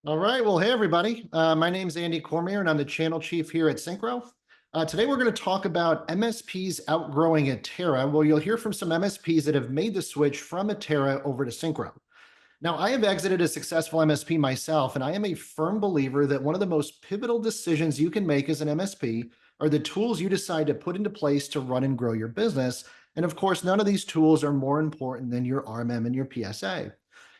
All right. Well, hey, everybody. My name's Andy Cormier, and I'm the channel chief here at Syncro. Today, we're going to talk about MSPs outgrowing Atera. Well, you'll hear from some MSPs that have made the switch from Atera over to Syncro. Now, I have exited a successful MSP myself, and I am a firm believer that one of the most pivotal decisions you can make as an MSP are the tools you decide to put into place to run and grow your business. And of course, none of these tools are more important than your RMM and your PSA.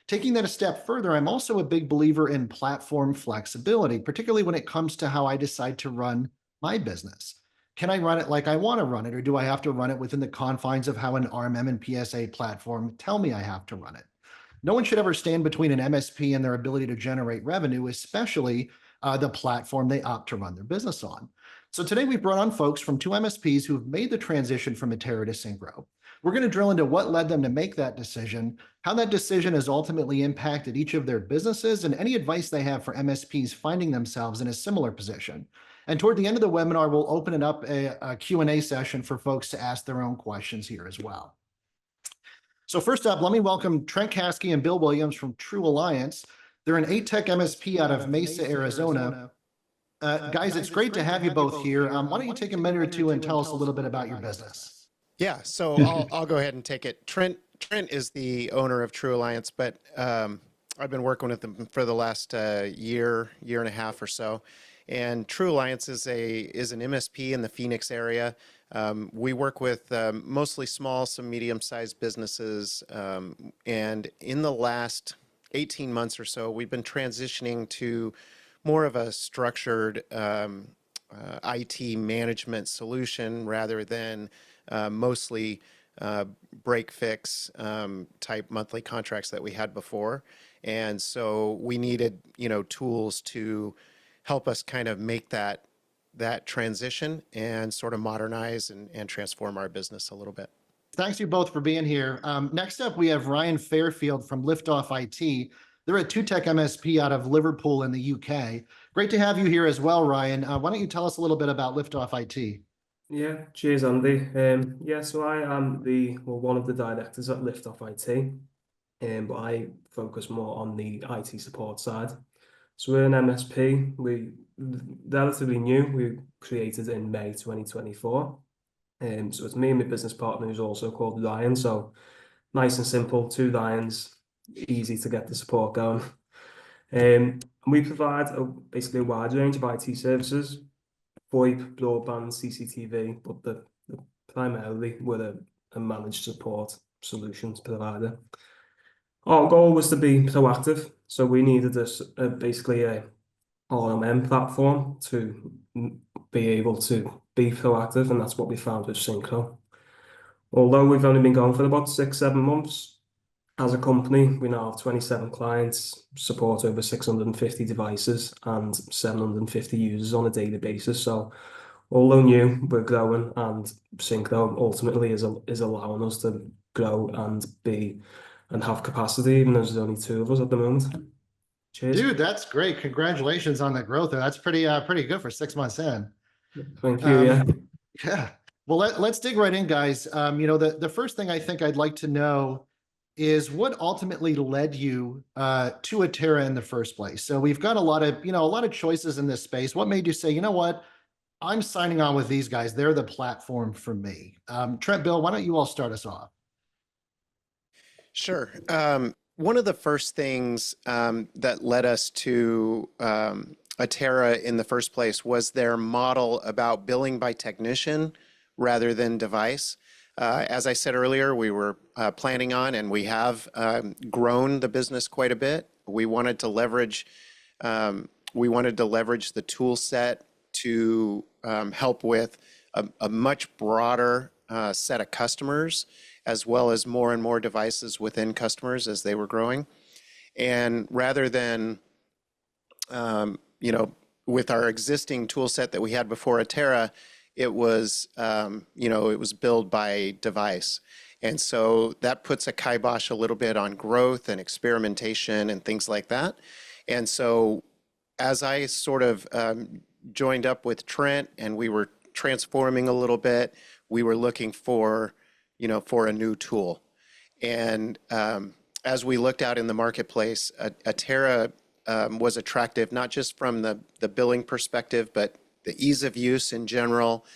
Taking that a step further, I'm also a big believer in platform flexibility, particularly when it comes to how I decide to run my business. Can I run it like I want to run it, or do I have to run it within the confines of how an RMM and PSA platform tell me I have to run it? No one should ever stand between an MSP and their ability to generate revenue, especially the platform they opt to run their business on. So today we brought on folks from two MSPs who've made the transition from Atera to Syncro. We're going to drill into what led them to make that decision, how that decision has ultimately impacted each of their businesses, and any advice they have for MSPs finding themselves in a similar position. And toward the end of the webinar, we'll open it up a Q&A session for folks to ask their own questions here as well. So first up, let me welcome Trent Caskey and Bill Williams from True Alliance. They're an 8-Tech MSP out of Mesa, Arizona. Guys, it's great to have you both here. Why don't you take a minute or two and tell us a little bit about your business? Yeah, so I'll go ahead and take it. Trent is the owner of True Alliance, but I've been working with them for the last year and a half or so. And True Alliance is an MSP in the Phoenix area. We work with mostly small, some medium-sized businesses. And in the last 18 months or so, we've been transitioning to more of a structured IT management solution rather than mostly break fix type monthly contracts that we had before. And so we needed, tools to help us kind of make that transition and sort of modernize and transform our business a little bit. Thanks you both for being here. Next up, we have Ryan Fairfield from Liftoff IT. They're a 2-Tech MSP out of Liverpool in the UK. Great to have you here as well, Ryan. Why don't you tell us a little bit about Liftoff IT? Yeah, cheers, Andy. So I am one of the directors at Liftoff IT, but I focus more on the IT support side. So we're an MSP. We relatively new. We created in May 2024. So it's me and my business partner who's also called Ryan. So nice and simple, two Ryans, easy to get the support going. And we provide basically a wide range of IT services, VoIP, broadband, CCTV, but primarily we're a managed support solutions provider. Our goal was to be proactive, so we needed basically a RMM platform to be able to be proactive, and that's what we found with Syncro. Although we've only been going for about 6-7 months, as a company, we now have 27 clients, support over 650 devices and 750 users on a daily basis. So although new, we're growing, and Syncro ultimately is allowing us to grow and have capacity, even though there's only two of us at the moment. Cheers. Dude, that's great. Congratulations on the growth. That's pretty good for 6 months in. Thank you. Yeah. Well, let's dig right in, guys. The first thing I think I'd like to know is what ultimately led you to Atera in the first place. So we've got a lot of choices in this space. What made you say, you know what, I'm signing on with these guys. They're the platform for me. Trent, Bill, why don't you all start us off? Sure. One of the first things that led us to Atera in the first place was their model about billing by technician rather than device. As I said earlier, we were planning on, and we have grown the business quite a bit. We wanted to leverage the tool set to help with a much broader set of customers, as well as more and more devices within customers as they were growing. And rather than, with our existing tool set that we had before Atera, it was billed by device. And so that puts a kibosh a little bit on growth and experimentation and things like that. And so as I sort of joined up with Trent and we were transforming a little bit, we were looking for a new tool. And as we looked out in the marketplace, Atera was attractive, not just from the billing perspective, but the ease of use in general.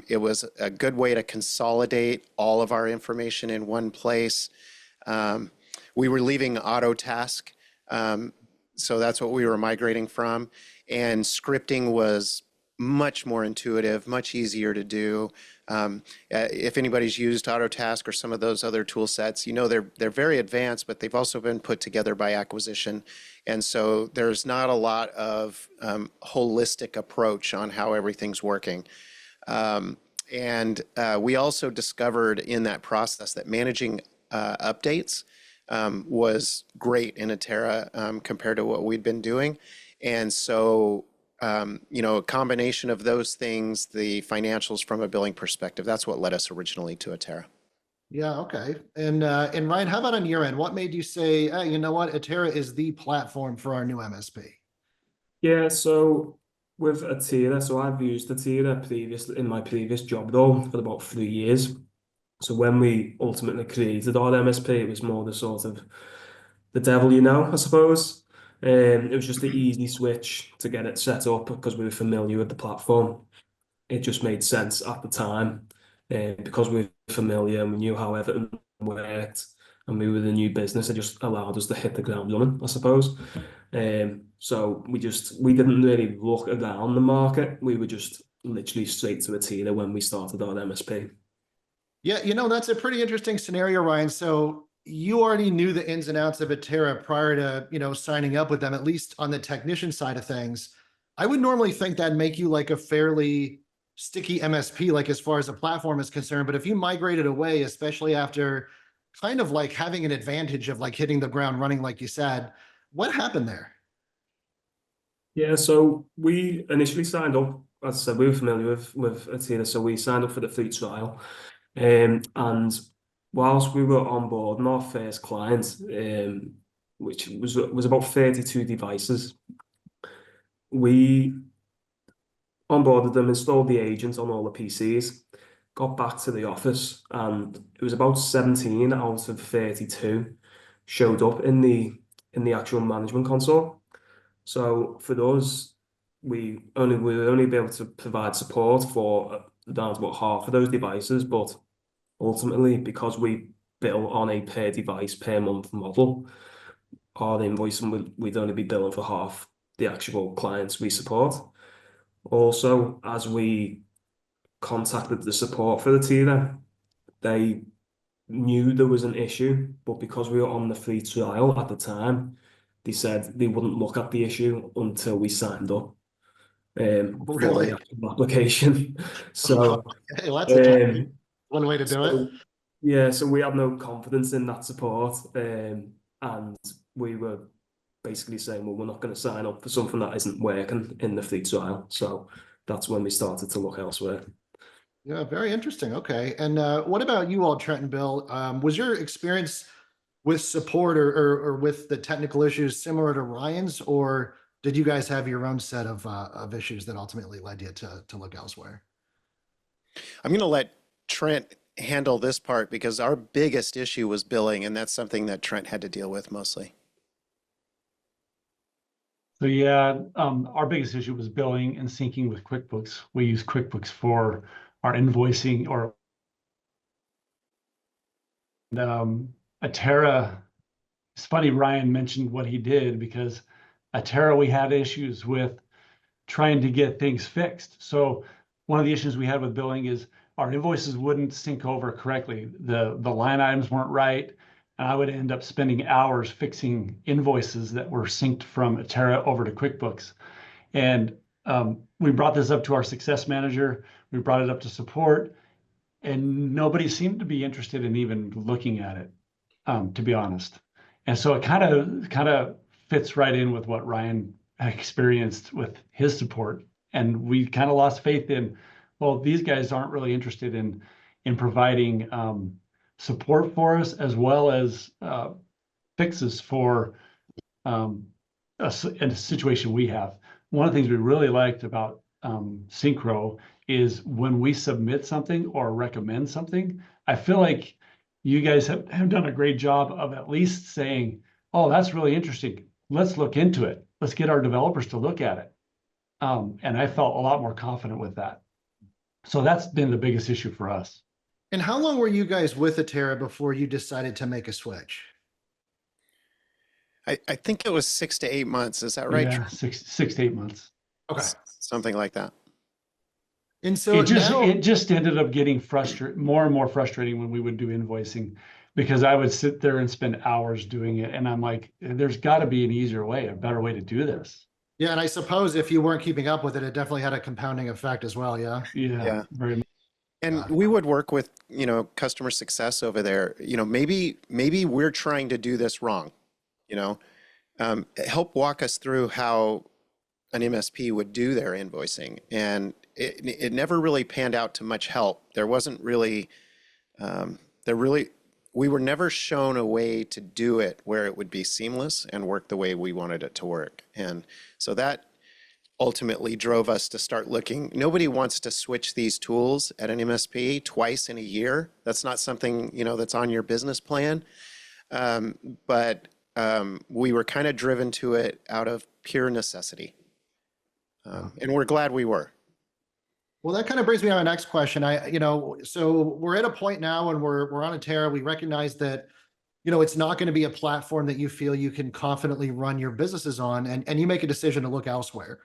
It was a good way to consolidate all of our information in one place. We were leaving auto task, so that's what we were migrating from. And scripting was much more intuitive, much easier to do. If anybody's used Autotask or some of those other tool sets, you know they're very advanced, but they've also been put together by acquisition. And so there's not a lot of holistic approach on how everything's working. And we also discovered in that process that managing updates was great in Atera compared to what we'd been doing. And so you know, a combination of those things, the financials from a billing perspective, that's what led us originally to Atera. Yeah, okay. And Ryan, how about on your end? What made you say, hey, you know what, Atera is the platform for our new MSP? Yeah, so with Atera, so I've used Atera previously in my previous job role for about 3 years. So when we ultimately created our MSP, it was more the sort of the devil you know, I suppose. It was just the easy switch to get it set up because we were familiar with the platform. It just made sense at the time, because we were familiar and we knew how everything worked, and we were the new business. It just allowed us to hit the ground running, I suppose. So we didn't really look around the market. We were just literally straight to Atera when we started our MSP. Yeah, you know, that's a pretty interesting scenario, Ryan. So you already knew the ins and outs of Atera prior to, you know, signing up with them, at least on the technician side of things. I would normally think that'd make you like a fairly sticky MSP, like as far as the platform is concerned. But if you migrated away, especially after kind of like having an advantage of like hitting the ground running, like you said, what happened there? Yeah, so we initially signed up, as I said, we were familiar with Atera, so we signed up for the free trial. And whilst we were onboarding our first client, which was about 32 devices, we onboarded them, installed the agent on all the PCs, got back to the office, and it was about 17 out of 32 showed up in the actual management console. So for us, we would only be able to provide support for down to about half of those devices, but ultimately, because we bill on a per device per month model, our invoicing we'd only be billing for half the actual clients we support. Also, as we contacted the support for the tier, they knew there was an issue, but because we were on the free trial at the time, they said they wouldn't look at the issue until we signed up for the Really? actual application. So, Hey, well, that's a um, one way to do it. so yeah, so we had no confidence in that support, and we were basically saying, well, we're not going to sign up for something that isn't working in the free trial. So that's when we started to look elsewhere. Yeah, very interesting. Okay. And what about you all, Trent and Bill? Was your experience with support or with the technical issues similar to Ryan's, or did you guys have your own set of issues that ultimately led you to look elsewhere? I'm going to let Trent handle this part because our biggest issue was billing, and that's something that Trent had to deal with mostly. So yeah, our biggest issue was billing and syncing with QuickBooks. We use QuickBooks for our invoicing or Atera. It's funny Ryan mentioned what he did because Atera, we had issues with trying to get things fixed. So one of the issues we had with billing is our invoices wouldn't sync over correctly. The line items weren't right. And I would end up spending hours fixing invoices that were synced from Atera over to QuickBooks. And we brought this up to our success manager. We brought it up to support, and nobody seemed to be interested in even looking at it, to be honest. And so it kind of fits right in with what Ryan experienced with his support. And we kind of lost faith in, well, these guys aren't really interested in providing support for us as well as fixes for a situation we have. One of the things we really liked about Syncro is when we submit something or recommend something, I feel like you guys have done a great job of at least saying, oh, that's really interesting. let's look into it. Let's get our developers to look at it. And I felt a lot more confident with that. So that's been the biggest issue for us. And how long were you guys with Atera before you decided to make a switch? I think it was 6 to 8 months. Is that right? Yeah, Trent? 6 to 8 months. Okay. Something like that. And so It just ended up getting more and more frustrating when we would do invoicing, because I would sit there and spend hours doing it. And I'm like, there's got to be an easier way, a better way to do this. yeah, and I suppose if you weren't keeping up with it, it definitely had a compounding effect as well. Yeah. Yeah. Very much. And we would work with, customer success over there. Maybe we're trying to do this wrong, help walk us through how an MSP would do their invoicing. And it never really panned out to much help. There wasn't really, we were never shown a way to do it where it would be seamless and work the way we wanted it to work. And so that ultimately drove us to start looking. Nobody wants to switch these tools at an MSP twice in a year. That's not something, that's on your business plan. But we were kind of driven to it out of pure necessity. And we're glad we were. Well, that kind of brings me to my next question. So we're at a point now when we're on Atera. We recognize that, it's not going to be a platform that you feel you can confidently run your businesses on, and you make a decision to look elsewhere.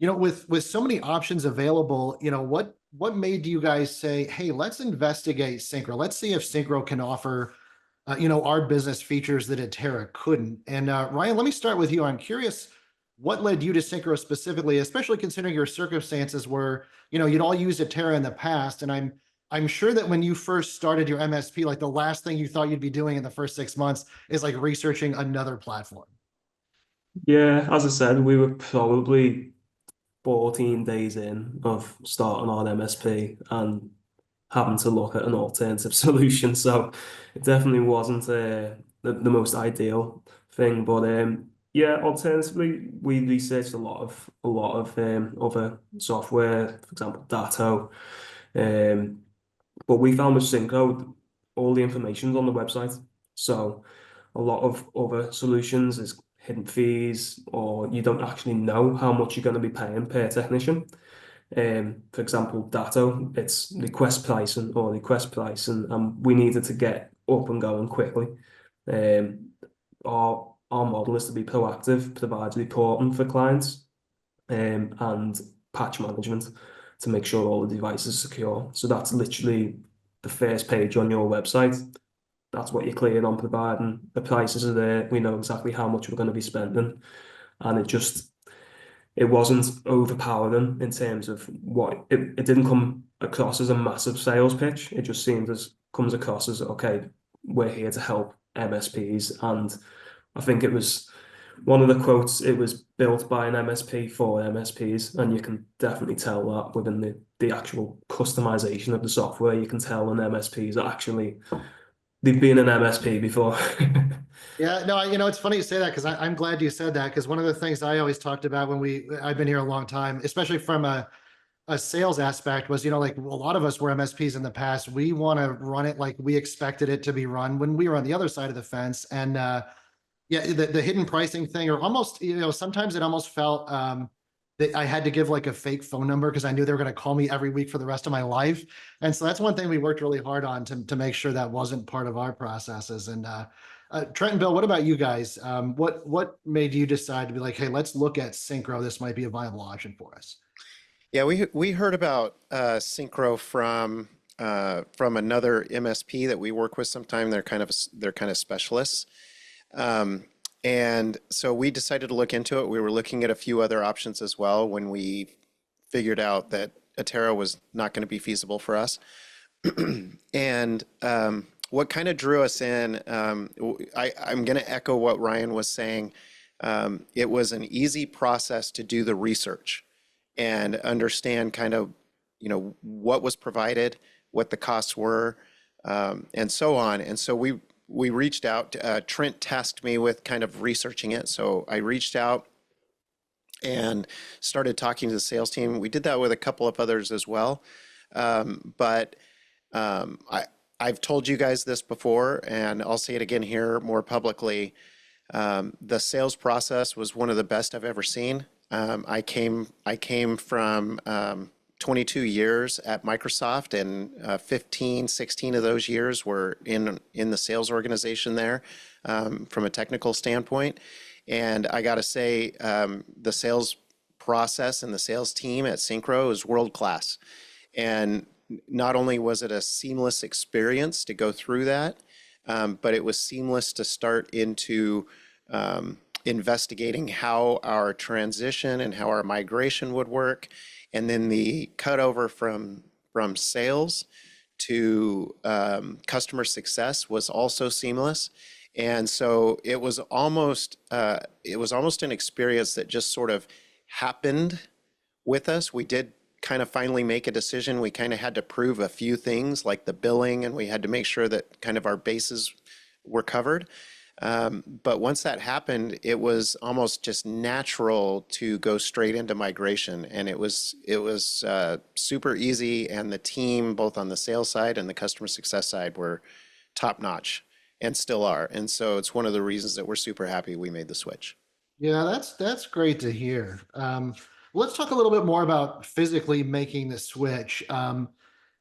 With so many options available, what made you guys say, hey, let's investigate Syncro. Let's see if Syncro can offer, our business features that Atera couldn't. And Ryan, let me start with you. I'm curious, what led you to Syncro specifically, especially considering your circumstances where, you'd all used Atera in the past. And I'm sure that when you first started your MSP, like the last thing you thought you'd be doing in the first 6 months is like researching another platform. Yeah, as I said, we were probably 14 days in of starting on MSP and having to look at an alternative solution. So it definitely wasn't the most ideal thing. But yeah, alternatively, we researched a lot of other software, for example, Datto. But we found with Syncro, all the information's on the website. So a lot of other solutions is hidden fees, or you don't actually know how much you're going to be paying per technician. For example, Datto, it's request pricing or request price, and we needed to get up and going quickly. Our model is to be proactive, provide reporting for clients, and patch management to make sure all the devices are secure. So that's literally the first page on your website. That's what you're clear on providing. The prices are there. We know exactly how much we're going to be spending. And it wasn't overpowering in terms of what it didn't come across as a massive sales pitch. It just comes across as, okay, we're here to help MSPs. And I think it was one of the quotes, it was built by an MSP for MSPs, and you can definitely tell that within the actual customization of the software. You can tell an MSPs are actually, they've been an MSP before. Yeah, no, it's funny you say that, because I'm glad you said that, because one of the things I always talked about when I've been here a long time, especially from a sales aspect, was, like a lot of us were MSPs in the past. We want to run it like we expected it to be run when we were on the other side of the fence. And yeah, the hidden pricing thing, or almost, sometimes it almost felt that I had to give like a fake phone number because I knew they were going to call me every week for the rest of my life. And so that's one thing we worked really hard on to make sure that wasn't part of our processes. And Trent and Bill, what about you guys? What made you decide to be like, hey, let's look at Syncro. This might be a viable option for us. Yeah, we heard about Syncro from another MSP that we work with sometime. They're kind of specialists. And so we decided to look into it. We were looking at a few other options as well when we figured out that Atera was not going to be feasible for us. And what kind of drew us in, I'm going to echo what Ryan was saying. It was an easy process to do the research and understand kind of, what was provided, what the costs were, and so on. And so we reached out. Trent tasked me with kind of researching it. So I reached out and started talking to the sales team. We did that with a couple of others as well. But I've told you guys this before, and I'll say it again here more publicly. The sales process was one of the best I've ever seen. I came from 22 years at Microsoft, and 15, 16 of those years were in the sales organization there, from a technical standpoint. And I got to say, the sales process and the sales team at Syncro is world class. And not only was it a seamless experience to go through that, but it was seamless to start into investigating how our transition and how our migration would work. And then the cutover from sales to customer success was also seamless. And so it was almost an experience that just sort of happened with us. We did kind of finally make a decision. We kind of had to prove a few things like the billing, and we had to make sure that kind of our bases were covered. But once that happened, it was almost just natural to go straight into migration, and it was super easy. And the team, both on the sales side and the customer success side, were top notch and still are. And so it's one of the reasons that we're super happy we made the switch. Yeah, that's great to hear. Let's talk a little bit more about physically making the switch. I'm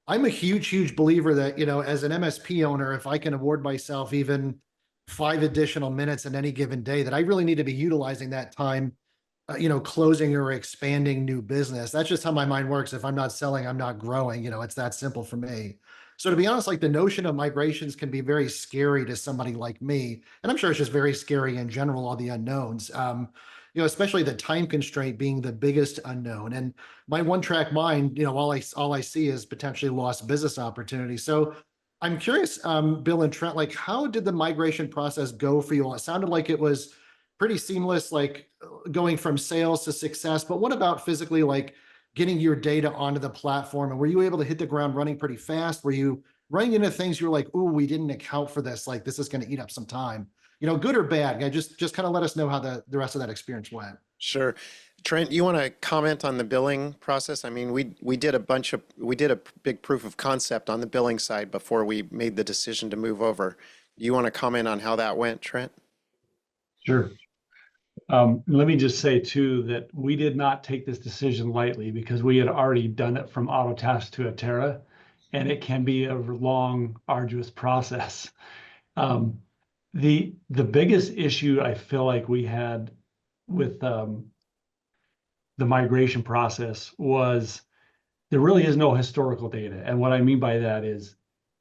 a huge believer that, as an MSP owner, if I can award myself even 5 additional minutes in any given day, that I really need to be utilizing that time, closing or expanding new business. That's just how my mind works. If I'm not selling, I'm not growing. It's that simple for me. So to be honest, like the notion of migrations can be very scary to somebody like me. And I'm sure it's just very scary in general, all the unknowns. Especially the time constraint being the biggest unknown. And my one-track mind, all I see is potentially lost business opportunities. So I'm curious, Bill and Trent, like how did the migration process go for you all? It sounded like it was pretty seamless, like going from sales to success. But what about physically, like getting your data onto the platform? And were you able to hit the ground running pretty fast? Were you running into things you were like, "Ooh, we didn't account for this. Like this is going to eat up some time." Good or bad? Just kind of let us know how the rest of that experience went. Sure. Trent, you want to comment on the billing process? I mean, we did a big proof of concept on the billing side before we made the decision to move over. You want to comment on how that went, Trent? Sure. Let me just say too that we did not take this decision lightly because we had already done it from Autotask to Atera, and it can be a long, arduous process. The biggest issue I feel like we had with the migration process was there really is no historical data. And what I mean by that is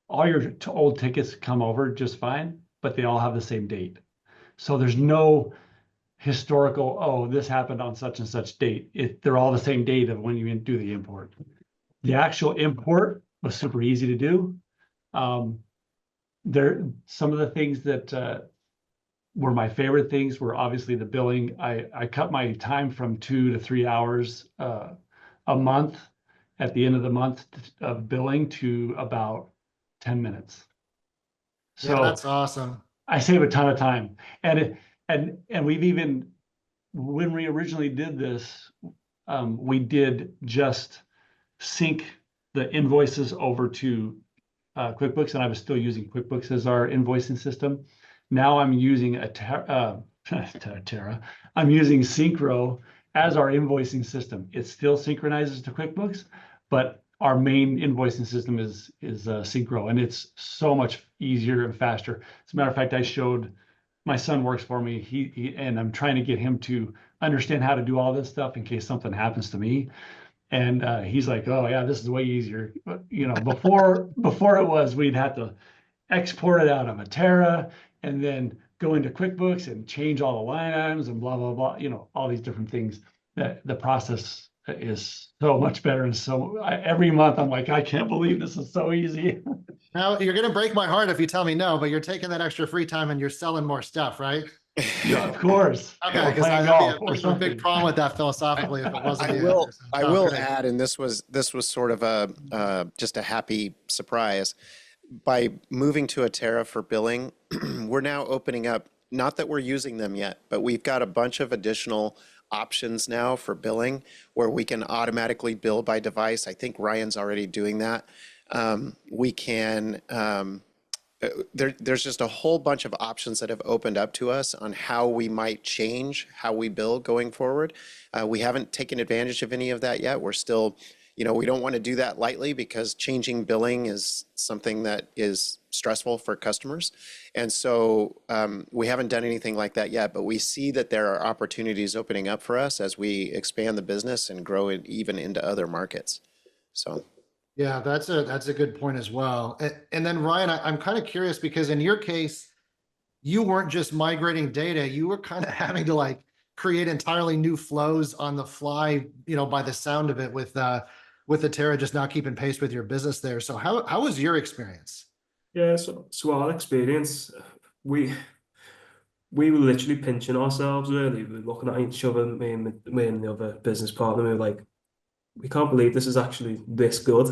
all your old tickets come over just fine, but they all have the same date. So there's no historical, oh, this happened on such and such date. They're all the same date of when you do the import. The actual import was super easy to do. Some of the things that were my favorite things were obviously the billing. I cut my time from 2 to 3 hours a month at the end of the month of billing to about 10 minutes. So Yeah, that's awesome. I save a ton of time. And we've even, when we originally did this, we did just sync the invoices over to QuickBooks, and I was still using QuickBooks as our invoicing system. Now I'm using Atera. I'm using Syncro as our invoicing system. It still synchronizes to QuickBooks, but our main invoicing system is Syncro, and it's so much easier and faster. As a matter of fact, I showed my son works for me. He and I'm trying to get him to understand how to do all this stuff in case something happens to me. And he's like, "Oh yeah, this is way easier." But, before it was, we'd have to export it out of Atera and then go into QuickBooks and change all the line items and blah blah blah. All these different things. That the process is so much better, and every month I'm like, I can't believe this is so easy. Now you're going to break my heart if you tell me no, but you're taking that extra free time and you're selling more stuff, right? Yeah, of course. Okay, because Playing I'd golf or be a something. big problem with that philosophically if it wasn't. I will add, and this was sort of just a happy surprise. By moving to Atera for billing, we're now opening up, not that we're using them yet, but we've got a bunch of additional options now for billing where we can automatically bill by device. I think Ryan's already doing that. We can there's just a whole bunch of options that have opened up to us on how we might change how we bill going forward. We haven't taken advantage of any of that yet. We're still, we don't want to do that lightly because changing billing is something that is stressful for customers. And so we haven't done anything like that yet, but we see that there are opportunities opening up for us as we expand the business and grow it even into other markets. So. Yeah, that's a good point as well. And then Ryan, I'm kind of curious because in your case, you weren't just migrating data, you were kind of having to like create entirely new flows on the fly, by the sound of it with Atera just not keeping pace with your business there. So how was your experience? Yeah, so our experience, we were literally pinching ourselves really. We were looking at each other, me and the other business partner, we were like, we can't believe this is actually this good.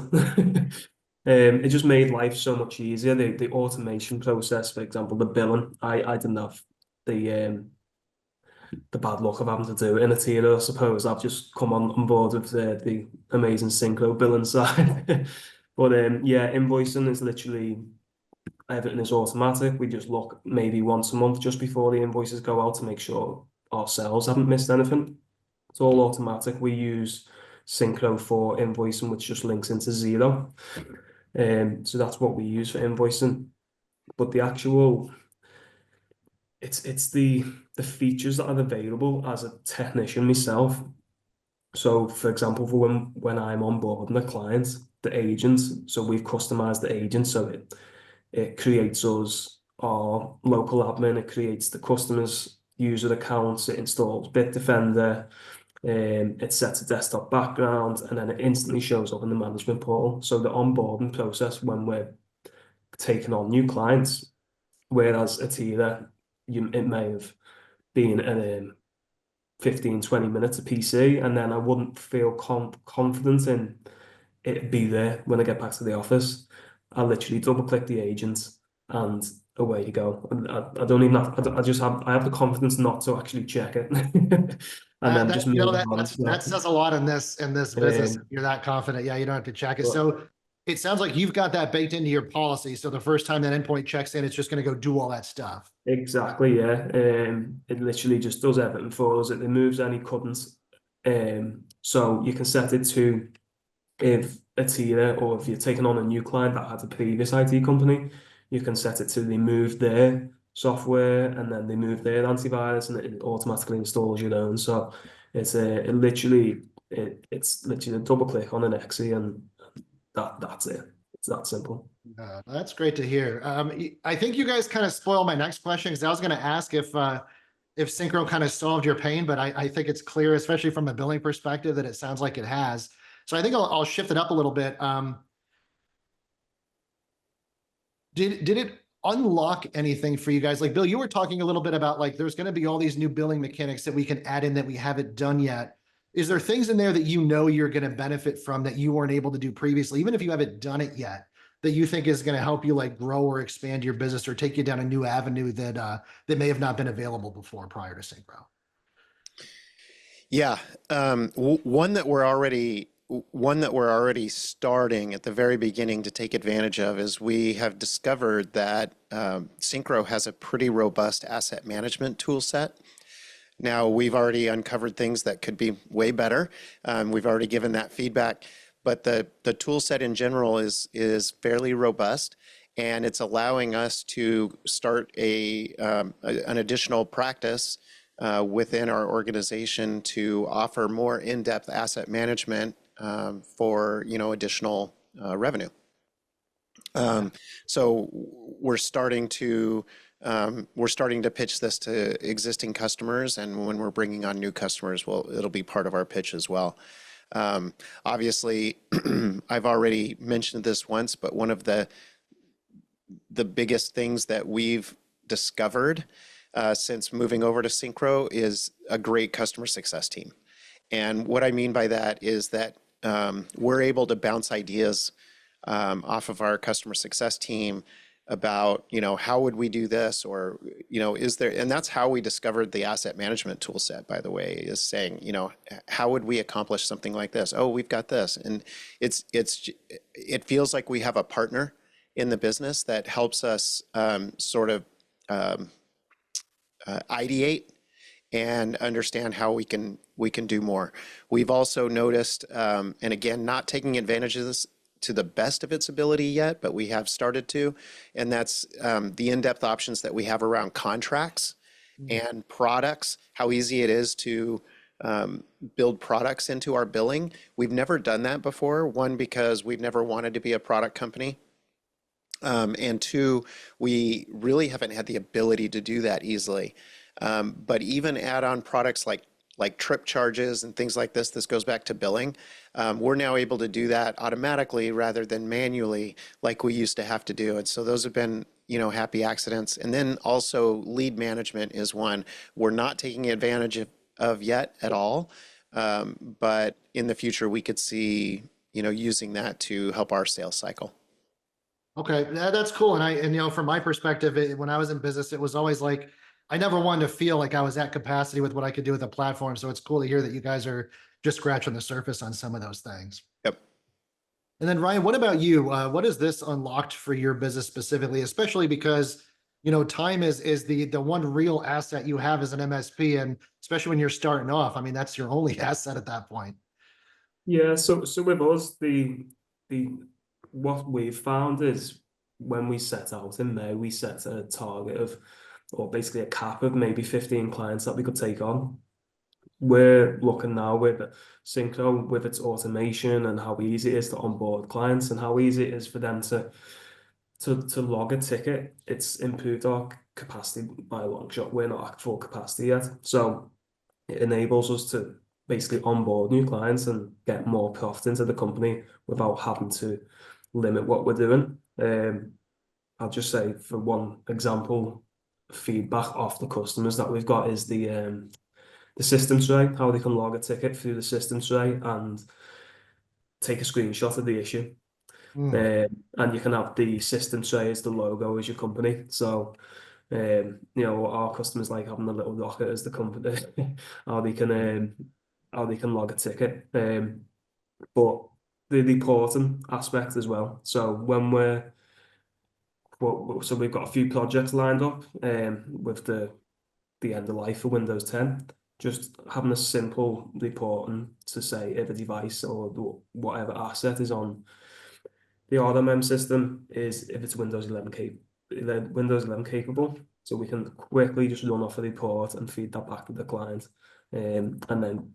It just made life so much easier. The automation process, for example, the billing. I didn't have the bad luck of having to do it in Atera. I suppose I've just come on board with the amazing Syncro billing side. But yeah, invoicing is literally everything is automatic. We just look maybe once a month just before the invoices go out to make sure ourselves haven't missed anything. It's all automatic. We use Syncro for invoicing, which just links into Zero. So that's what we use for invoicing. But the actual, it's the features that are available as a technician myself. So for example, for when I'm onboarding the client, the agents, so we've customized the agent so it creates us our local admin, it creates the customer's user accounts, it installs Bitdefender, it sets a desktop background, and then it instantly shows up in the management portal. So the onboarding process when we're taking on new clients, whereas Atera, it may have been an 15, 20 minutes a PC, and then I wouldn't feel confident in it be there when I get back to the office. I literally double click the agent and away you go. I don't even have, I have the confidence not to actually check it. And then just move on. That says a lot in this business. If you're that confident, yeah, you don't have to check it. So it sounds like you've got that baked into your policy. So the first time that endpoint checks in, it's just going to go do all that stuff. Exactly, yeah. It literally just does everything for us. It removes any couldn'ts. So you can set it to if Atera or if you're taking on a new client that had a previous IT company, you can set it to remove their software and then remove their antivirus, and it automatically installs your own. So it's it's literally a double click on an exe and that's it. It's that simple. That's great to hear. I think you guys kind of spoiled my next question because I was going to ask if Syncro kind of solved your pain, but I think it's clear, especially from a billing perspective, that it sounds like it has. So I think I'll shift it up a little bit. Did it unlock anything for you guys? Like Bill, you were talking a little bit about like there's going to be all these new billing mechanics that we can add in that we haven't done yet. Is there things in there that you're going to benefit from that you weren't able to do previously, even if you haven't done it yet, that you think is going to help you like grow or expand your business or take you down a new avenue that may have not been available before prior to Syncro? Yeah, one that we're already starting at the very beginning to take advantage of is we have discovered that Syncro has a pretty robust asset management tool set. Now, we've already uncovered things that could be way better. We've already given that feedback, but the tool set in general is fairly robust, and it's allowing us to start an additional practice within our organization to offer more in-depth asset management for additional revenue. So we're starting to pitch this to existing customers, and when we're bringing on new customers, it'll be part of our pitch as well. Obviously, I've already mentioned this once, but one of the biggest things that we've discovered since moving over to Syncro is a great customer success team. And what I mean by that is that we're able to bounce ideas off of our customer success team about, how would we do this, or, is there, and that's how we discovered the asset management tool set, by the way, is saying, how would we accomplish something like this? Oh, we've got this. And it feels like we have a partner in the business that helps us sort of ideate and understand how we can do more. We've also noticed, and again, not taking advantage of this to the best of its ability yet, but we have started to, and that's the in-depth options that we have around contracts and products, how easy it is to build products into our billing. We've never done that before. One, because we've never wanted to be a product company. And two, we really haven't had the ability to do that easily. But even add-on products like trip charges and things like this goes back to billing. We're now able to do that automatically rather than manually like we used to have to do. And so those have been, happy accidents. And then also lead management is one we're not taking advantage of yet at all. But in the future, we could see, using that to help our sales cycle. Okay, that's cool. And from my perspective, when I was in business, it was always like, I never wanted to feel like I was at capacity with what I could do with the platform. So it's cool to hear that you guys are just scratching the surface on some of those things. Yep. And then Ryan, what about you? What has this unlocked for your business specifically, especially because, time is the one real asset you have as an MSP. And especially when you're starting off, I mean, that's your only asset at that point. Yeah, so with us, the what we've found is when we set out in May, we set a target of, or basically a cap of maybe 15 clients that we could take on. We're looking now with Syncro, with its automation and how easy it is to onboard clients and how easy it is for them to log a ticket. It's improved our capacity by a long shot. We're not at full capacity yet. So it enables us to basically onboard new clients and get more profit into the company without having to limit what we're doing. I'll just say, for one example, feedback off the customers that we've got is the system tray, how they can log a ticket through the system tray and take a screenshot of the issue. And you can have the system tray as the logo as your company. So our customers like having a little rocket as the company, how they can log a ticket. But the reporting aspect as well. So we've got a few projects lined up with the end of life for Windows 10. Just having a simple reporting to say if a device or whatever asset is on the RMM system is if it's Windows 11 capable. So we can quickly just run off a report and feed that back to the client. And then,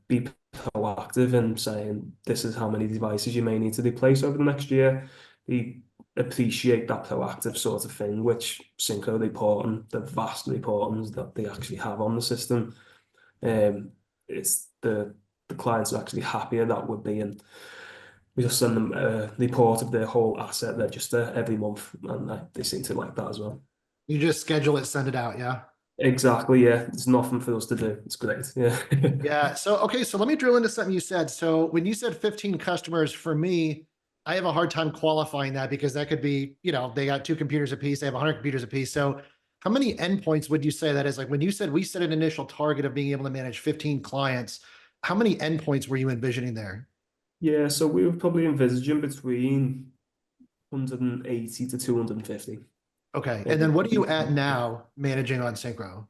be proactive in saying this is how many devices you may need to replace over the next year. We appreciate that proactive sort of thing, which Syncro reporting, the vast reportings that they actually have on the system, it's the clients are actually happier that would be, and we just send them a report of their whole asset register every month, and they seem to like that as well. You just schedule it, send it out, yeah? Exactly, yeah. It's nothing for us to do. It's great, yeah. Yeah, so let me drill into something you said. So when you said 15 customers, for me, I have a hard time qualifying that because that could be, they got 2 computers apiece, they have 100 computers apiece. So how many endpoints would you say that is? Like when you said we set an initial target of being able to manage 15 clients, how many endpoints were you envisioning there? Yeah, so we were probably envisaging between 180 to 250. Okay, and then what are you at now managing on Syncro?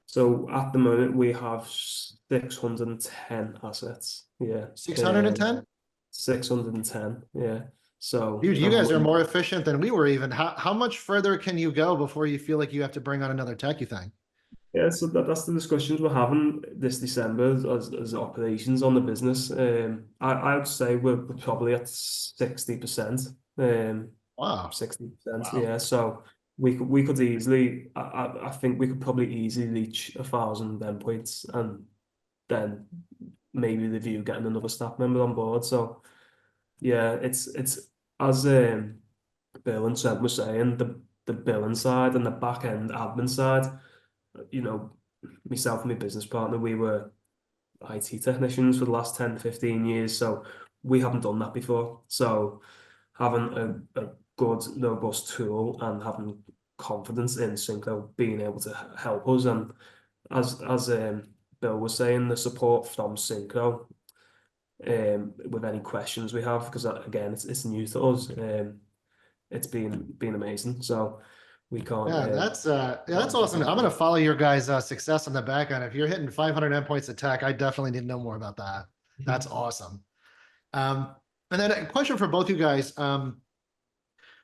So at the moment we have 610 assets. Yeah. 610? 610, yeah. So Dude, you guys are more efficient than we were even. How much further can you go before you feel like you have to bring on another tech, you think? Yeah, so that's the discussions we're having this December as operations on the business. I would say we're probably at 60%. Wow. 60%, yeah. So we could easily, I think we could probably easily reach 1,000 endpoints and then maybe review getting another staff member on board. So yeah, it's as Bill and Seb were saying, the billing side and the back end admin side, myself and my business partner, we were IT technicians for the last 10, 15 years. So we haven't done that before. So having a good, robust tool and having confidence in Syncro being able to help us. And as Bill was saying, the support from Syncro with any questions we have, because again, it's new to us. it's been amazing. So we can't. Yeah, that's awesome. I'm gonna follow your guys' success on the back end. If you're hitting 500 endpoints attack, I definitely need to know more about that. That's awesome. And then a question for both you guys.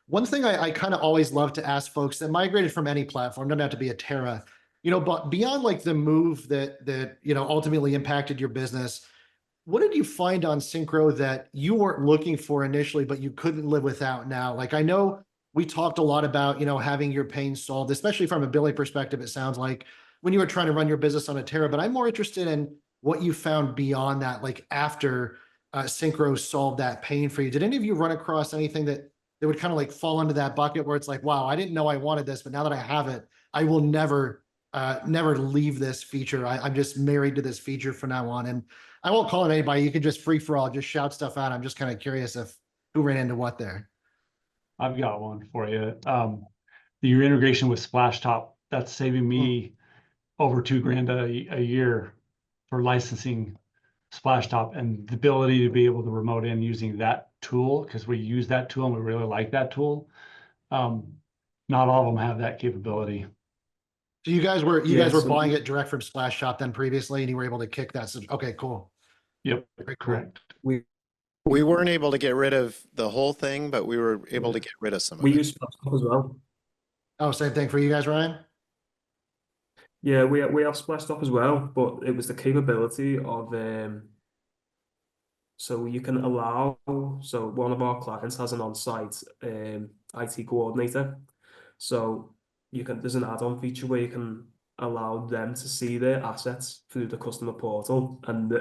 One thing I kind of always love to ask folks that migrated from any platform, doesn't have to be a Terra, but beyond like the move that ultimately impacted your business, what did you find on Syncro that you weren't looking for initially, but you couldn't live without now? Like I know we talked a lot about, having your pain solved, especially from a billing perspective, it sounds like when you were trying to run your business on Atera, but I'm more interested in what you found beyond that, like after Syncro solved that pain for you. Did any of you run across anything that would kind of like fall into that bucket where it's like, wow, I didn't know I wanted this, but now that I have it, I will never leave this feature. I'm just married to this feature from now on. And I won't call it anybody. You can just free for all, just shout stuff out. I'm just kind of curious if who ran into what there. I've got one for you. Your integration with Splashtop, that's saving me over $2,000 a year for licensing Splashtop, and the ability to be able to remote in using that tool, because we use that tool and we really like that tool. Not all of them have that capability. So you guys were So buying it direct from Splash Shop then previously, and you were able to kick that. Okay, cool. Yep, Very cool. correct. We weren't able to get rid of the whole thing, but we were able to get rid of some of we it. use Splashtop as well. Oh, same thing for you guys, Ryan? Yeah, we have Splashtop as well, but it was the capability of so you can allow, so one of our clients has an on-site IT coordinator. So there's an add-on feature where you can allow them to see their assets through the customer portal, and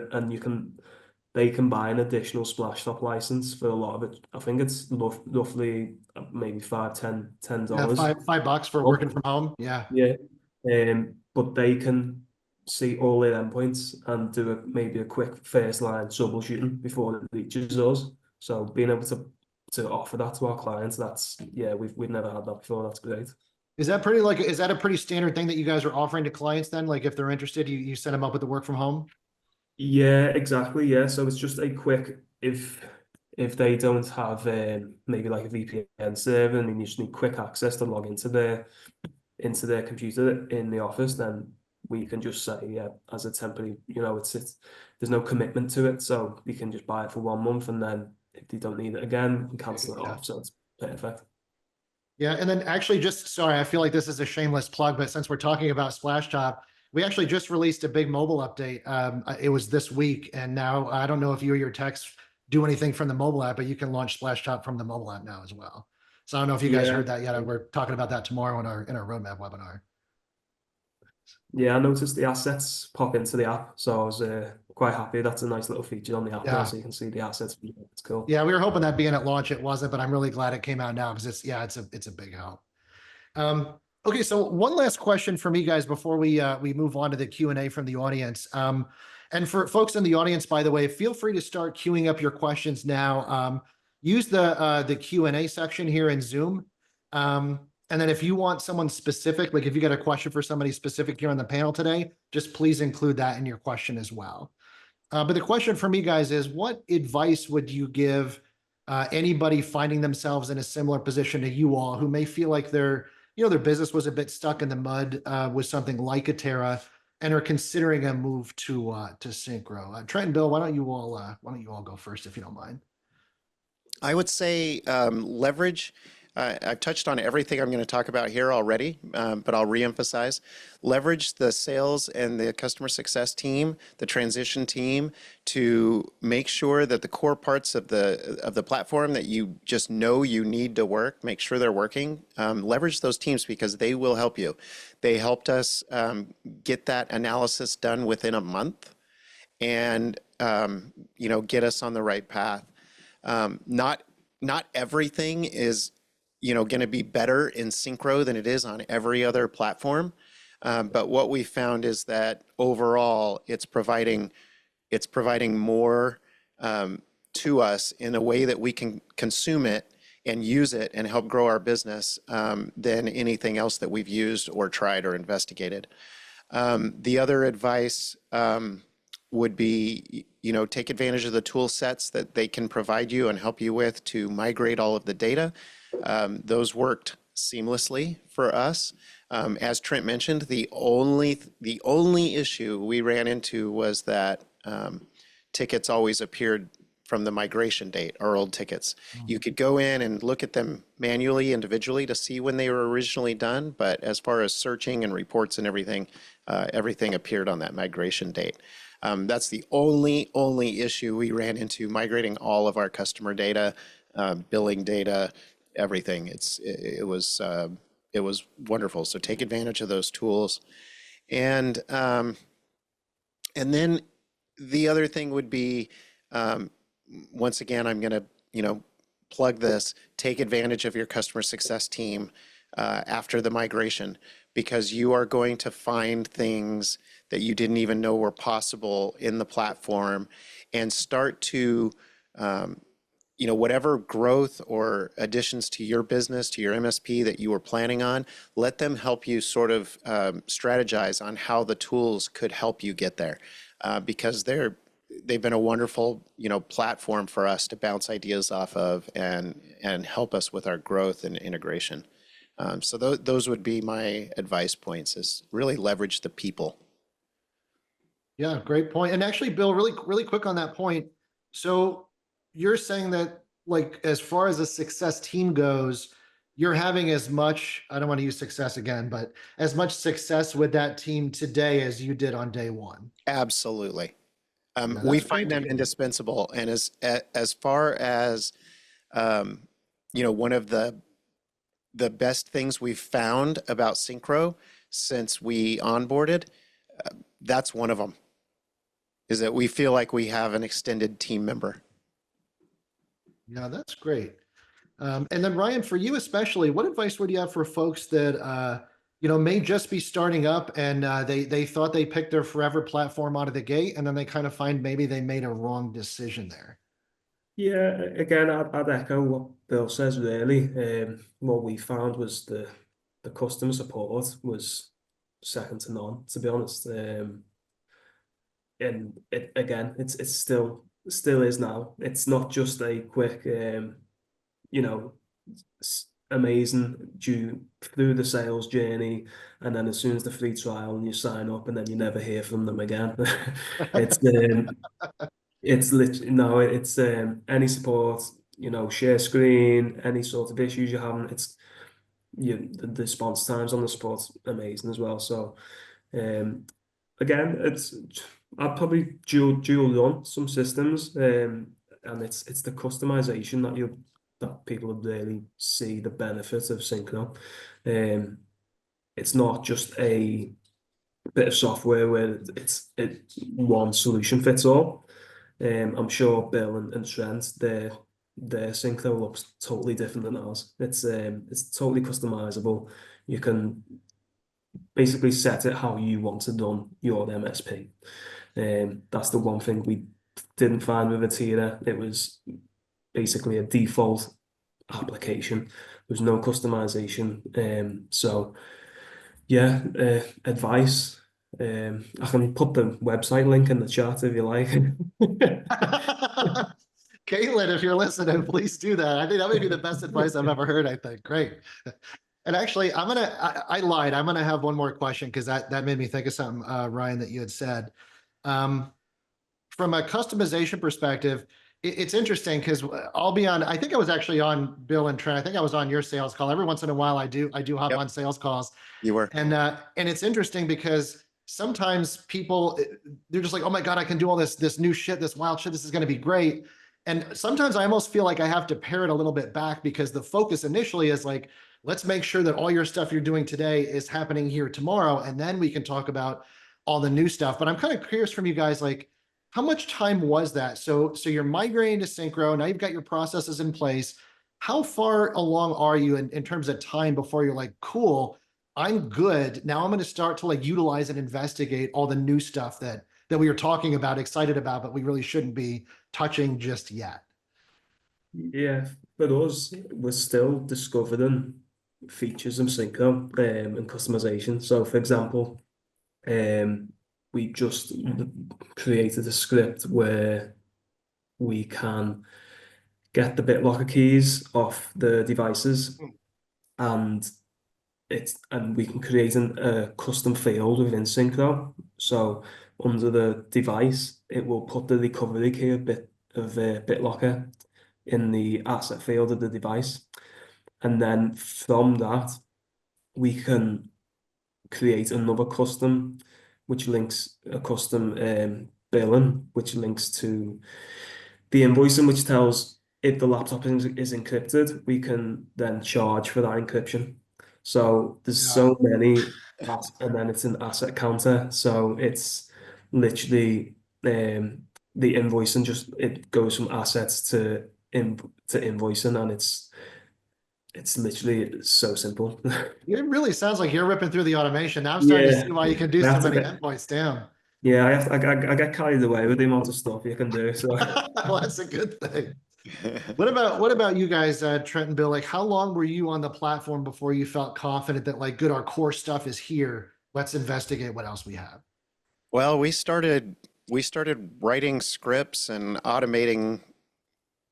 they can buy an additional Splashtop license for a lot of it. I think it's roughly maybe $5, $10. Yeah, $5 for working from home. Yeah. Yeah. But they can see all their endpoints and do maybe a quick first line troubleshooting before it reaches us. So being able to offer that to our clients, we've never had that before. That's great. Is that a pretty standard thing that you guys are offering to clients then? Like if they're interested, you set them up with the work from home? Yeah, exactly. Yeah. So it's just a quick, if they don't have maybe like a VPN server and you just need quick access to log into their computer in the office, then we can just say, yeah, as a temporary, there's no commitment to it. So you can just buy it for 1 month, and then if they don't need it again, you can cancel it off. So it's perfect. Yeah, and then actually sorry, I feel like this is a shameless plug, but since we're talking about Splashtop, we actually just released a big mobile update. It was this week, and now I don't know if you or your techs do anything from the mobile app, but you can launch Splashtop from the mobile app now as well. So I don't know if you guys heard that yet. We're talking about that tomorrow in our roadmap webinar. Yeah, I noticed the assets pop into the app, so I was quite happy. That's a nice little feature on the app now, so you can see the assets. It's cool. Yeah, we were hoping that being at launch it wasn't, but I'm really glad it came out now because it's a big help. Okay, so one last question for me, guys, before we move on to the Q&A from the audience. And for folks in the audience, by the way, feel free to start queuing up your questions now. Use the Q&A section here in Zoom. And then if you want someone specific, like if you got a question for somebody specific here on the panel today, just please include that in your question as well. But the question for me, guys, is what advice would you give anybody finding themselves in a similar position to you all who may feel like their business was a bit stuck in the mud with something like Atera and are considering a move to Syncro? Trent and Bill, why don't you all go first if you don't mind? I would say leverage. I've touched on everything I'm going to talk about here already, but I'll reemphasize. Leverage the sales and the customer success team, the transition team, to make sure that the core parts of the platform that you just know you need to work, make sure they're working. Leverage those teams because they will help you. They helped us get that analysis done within a month, and get us on the right path. Not everything is going to be better in Syncro than it is on every other platform. But what we found is that overall, it's providing more to us in a way that we can consume it and use it and help grow our business than anything else that we've used or tried or investigated. The other advice would be take advantage of the tool sets that they can provide you and help you with to migrate all of the data. Those worked seamlessly for us. As Trent mentioned, the only issue we ran into was that tickets always appeared from the migration date, our old tickets. You could go in and look at them manually, individually to see when they were originally done, but as far as searching and reports and everything, everything appeared on that migration date. That's the only issue we ran into migrating all of our customer data, billing data, everything. It was wonderful. So take advantage of those tools, and then the other thing would be, once again, I'm going to plug this. Take advantage of your customer success team after the migration, because you are going to find things that you didn't even know were possible in the platform, and start to, whatever growth or additions to your business, to your MSP that you were planning on, let them help you sort of strategize on how the tools could help you get there, because they've been a wonderful, platform for us to bounce ideas off of and help us with our growth and integration. So those would be my advice points: is really leverage the people. Yeah, great point. And actually, Bill, really quick on that point. So you're saying that, like, as far as a success team goes, you're having as much, I don't want to use success again, but as much success with that team today as you did on day one. Absolutely. Yeah, We that's great find to them hear. indispensable. And as far as, one of the best things we've found about Syncro since we onboarded, that's one of them, is that we feel like we have an extended team member. Yeah, that's great. And then Ryan, for you especially, what advice would you have for folks that may just be starting up and they thought they picked their forever platform out of the gate, and then they kind of find maybe they made a wrong decision there? Yeah, again, I'd echo what Bill says, really. What we found was the customer support was second to none, to be honest. And it's still is now. It's not just a quick, you know, amazing through the sales journey, and then as soon as the free trial and you sign up, and then you never hear from them again. It's it's literally no, it's any support, share screen, any sort of issues you're having. It's the response times on the support's amazing as well. So again, I'd probably dual run some systems, and it's the customization that people would really see the benefit of Syncro. It's not just a bit of software where it's one solution fits all. I'm sure Bill and Trent, their Syncro looks totally different than ours. It's totally customizable. You can basically set it how you want to run your MSP. That's the one thing we didn't find with Atera. It was basically a default application. There's no customization. So yeah, advice. I can put the website link in the chat if you like. Caitlin, if you're listening, please do that. I think that may be the best advice I've ever heard, I think. Great. And actually, I lied. I'm going to have one more question, because that made me think of something, Ryan, that you had said. From a customization perspective, it's interesting, because I'll be on, I think I was actually on Bill and Trent. I think I was on your sales call. Every once in a while, I do hop Yep. on sales calls. You were. And it's interesting because sometimes people, they're just like, oh my God, I can do all this new shit, this wild shit. This is going to be great. And sometimes I almost feel like I have to pare it a little bit back, because the focus initially is like, let's make sure that all your stuff you're doing today is happening here tomorrow. And then we can talk about all the new stuff. But I'm kind of curious from you guys, like, how much time was that? So you're migrating to Syncro. Now you've got your processes in place. How far along are you in terms of time before you're like, cool, I'm good. Now I'm going to start to like utilize and investigate all the new stuff that we were talking about, excited about, but we really shouldn't be touching just yet. Yeah, for us, we're still discovering features of Syncro and customization. So, for example, we just created a script where we can get the BitLocker keys off the devices, and we can create a custom field within Syncro. So under the device, it will put the recovery key of BitLocker in the asset field of the device, and then from that we can create another custom, which links a custom billing, which links to the invoicing, which tells if the laptop is encrypted, we can then charge for that encryption. So there's so many, and then it's an asset counter. So it's literally the invoicing, just it goes from assets to invoicing, and it's literally so simple. It really sounds like you're ripping through the automation. Now I'm starting to see why you can do so many endpoints. Damn. Yeah, I get carried away with the amount of stuff you can do. So Well, that's a good thing. What about you guys, Trent and Bill? Like, how long were you on the platform before you felt confident that like, good, our core stuff is here. Let's investigate what else we have. Well, we started writing scripts and automating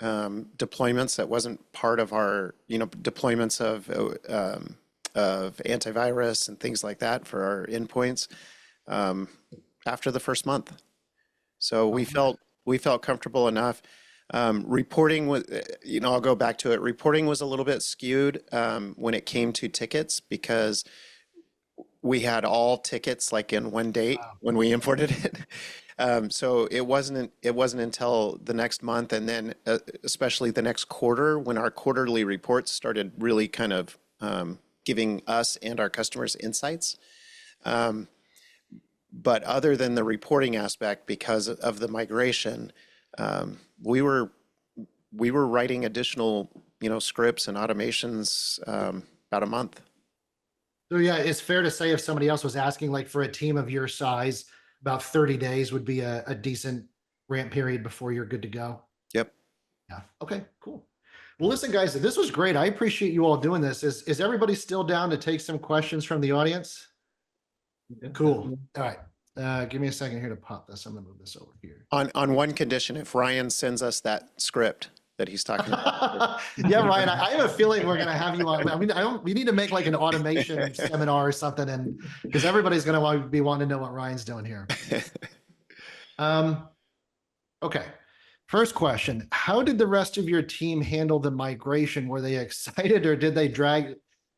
deployments that wasn't part of our, deployments of antivirus and things like that for our endpoints after the first month. So we felt comfortable enough. Reporting was, I'll go back to it. Reporting was a little bit skewed when it came to tickets, because we had all tickets like in one date when we imported it. So it wasn't until the next month, and then especially the next quarter, when our quarterly reports started really kind of giving us and our customers insights. But other than the reporting aspect, because of the migration, we were writing additional, scripts and automations about a month. So yeah, it's fair to say if somebody else was asking, like for a team of your size, about 30 days would be a decent ramp period before you're good to go. Yep. Yeah. Okay, cool. Well, listen, guys, this was great. I appreciate you all doing this. Is everybody still down to take some questions from the audience? Cool. All right. Give me a second here to pop this. I'm gonna move this over here. On one condition, if Ryan sends us that script that he's talking about. Yeah, Ryan, I have a feeling we're gonna have you on. I mean, we need to make like an automation seminar or something, and because everybody's gonna be wanting to know what Ryan's doing here. Okay. First question: how did the rest of your team handle the migration? Were they excited, or did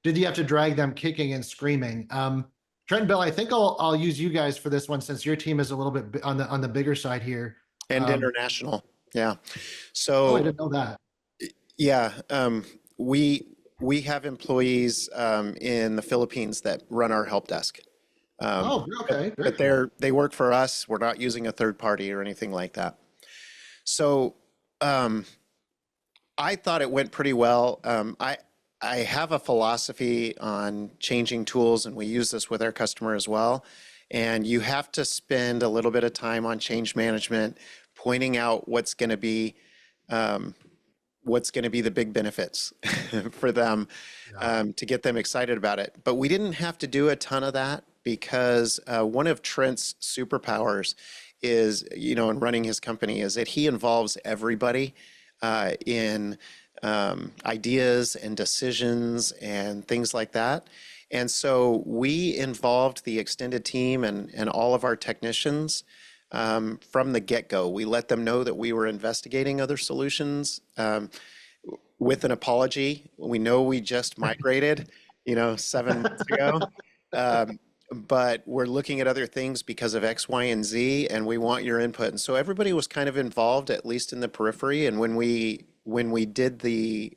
you have to drag them kicking and screaming? Trent and Bill, I think I'll use you guys for this one, since your team is a little bit on the bigger side here. And international. Yeah. So I didn't know that. Yeah. We have employees in the Philippines that run our help desk. Okay. But they work for us. We're not using a third party or anything like that. So I thought it went pretty well. I have a philosophy on changing tools, and we use this with our customer as well. And you have to spend a little bit of time on change management, pointing out what's going to be the big benefits for them, to get them excited about it. But we didn't have to do a ton of that, because one of Trent's superpowers is, in running his company, is that he involves everybody in ideas and decisions and things like that. And so we involved the extended team and all of our technicians from the get-go. We let them know that we were investigating other solutions with an apology. We know we just migrated, 7 months ago. But we're looking at other things because of X, Y, and Z, and we want your input. And so everybody was kind of involved, at least in the periphery. And when we did the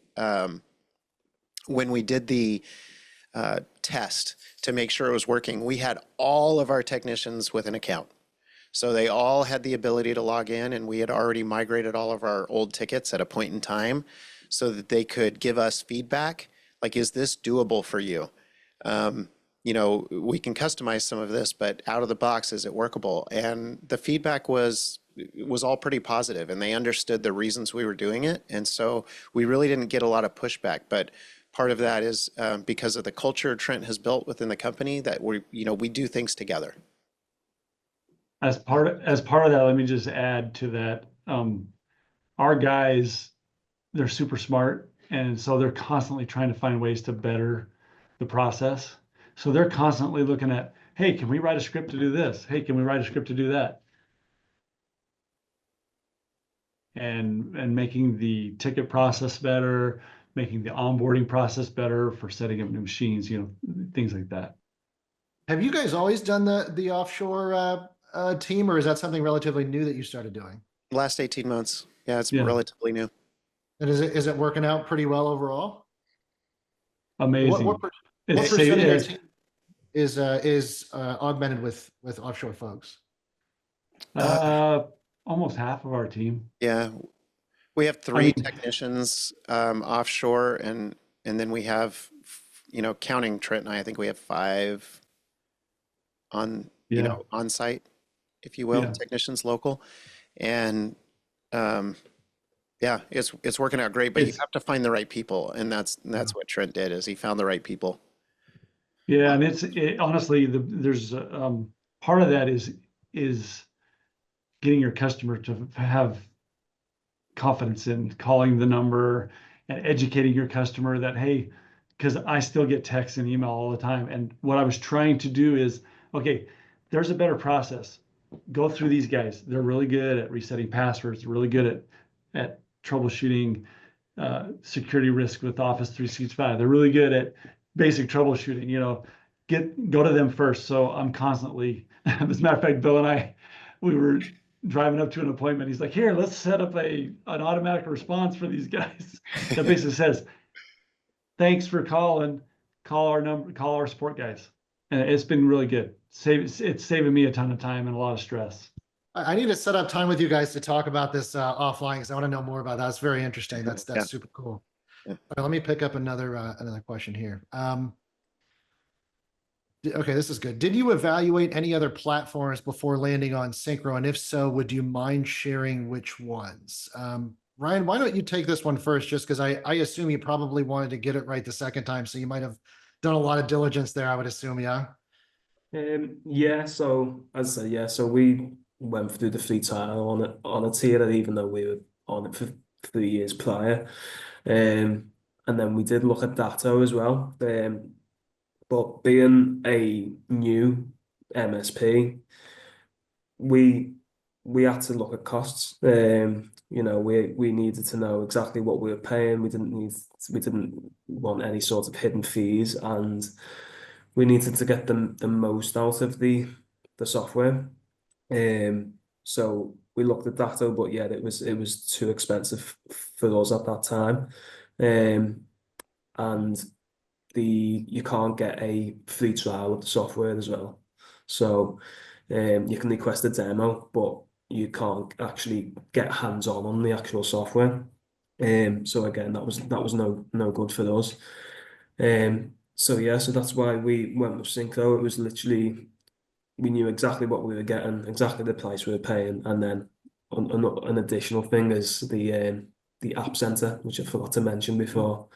test to make sure it was working, we had all of our technicians with an account. So they all had the ability to log in, and we had already migrated all of our old tickets at a point in time so that they could give us feedback. Like, is this doable for you? We can customize some of this, but out of the box, is it workable? And the feedback was all pretty positive, and they understood the reasons we were doing it. And so we really didn't get a lot of pushback, but part of that is because of the culture Trent has built within the company, that we do things together. As part of that, let me just add to that. Our guys, they're super smart, and so they're constantly trying to find ways to better the process. So they're constantly looking at, hey, can we write a script to do this? Hey, can we write a script to do that? And making the ticket process better, making the onboarding process better for setting up new machines, things like that. Have you guys always done the offshore team, or is that something relatively new that you started doing? Last 18 months. Yeah, it's Yeah. relatively new. And is it working out pretty well overall? Amazing. What percent of your team is augmented with offshore folks? Almost half of our team. Yeah, we have three technicians offshore, and then we have, counting Trent and I think we have 5 on, on site, if you will, technicians local, and yeah, it's working out great. But you have to find the right people, and that's what Trent did, is he found the right people. Yeah, and honestly, there's part of that is getting your customer to have confidence in calling the number and educating your customer that, hey, because I still get texts and email all the time. And what I was trying to do is, okay, there's a better process. Go through these guys. They're really good at resetting passwords, really good at troubleshooting security risk with Office 365. They're really good at basic troubleshooting, go to them first. So I'm constantly, as a matter of fact, Bill and we were driving up to an appointment. He's like, here, let's set up an automatic response for these guys. That basically says, thanks for calling, call our support guys. And it's been really good. It's saving me a ton of time and a lot of stress. I need to set up time with you guys to talk about this offline, because I want to know more about that. It's very interesting. That's super cool. Yeah. All right, let me pick up another question here. Okay, this is good. Did you evaluate any other platforms before landing on Syncro? And if so, would you mind sharing which ones? Ryan, why don't you take this one first, just because I assume you probably wanted to get it right the second time, so you might have done a lot of diligence there, I would assume, yeah? Yeah, so as I said, yeah, so we went through the free trial on Atera, even though we were on it for 3 years prior. And then we did look at Datto as well. But being a new MSP, we had to look at costs. We needed to know exactly what we were paying. We didn't want any sort of hidden fees, and we needed to get the most out of the software. So we looked at Datto, but yeah, it was too expensive for us at that time. And you can't get a free trial of the software as well. So you can request a demo, but you can't actually get hands-on the actual software. So again, that was no good for us. So yeah, so that's why we went with Syncro. It was literally, we knew exactly what we were getting, exactly the price we were paying, and then an additional thing is the App Center, which I forgot to mention before,